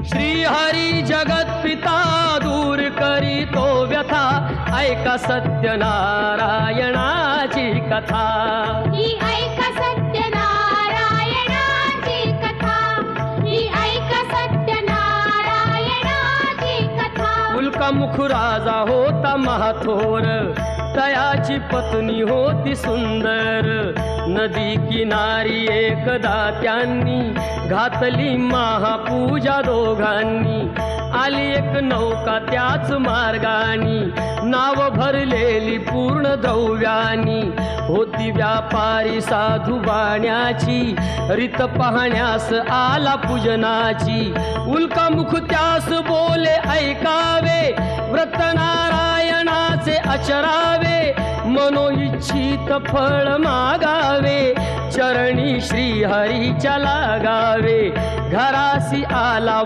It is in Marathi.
श्री हरी जगत पिता दूर करी तो व्यथा, ऐका सत्यनारायणाची कथा। ही ऐका सत्यनारायणाची कथा, ही ऐका सत्यनारायणाची कथा। उल्कामुख राजा होता महाथोर, तयाची पत्नी होती सुंदर। नदी किनारी एकदा त्यांनी घातली महापूजा दोघांनी। आली एक नौका त्याच मार्गानी, नाव भरलेली पूर्ण द्रव्यानी। होती व्यापारी साधू बाण्याची, रीत पाहण्यास आला पूजनाची। उल्कामुख त्यास बोले ऐकावे, व्रत नारायणाचे आचरावे। मनोइच्छित फळ मागावे, चरणी श्री हरीच्या लागावे। घरासी आला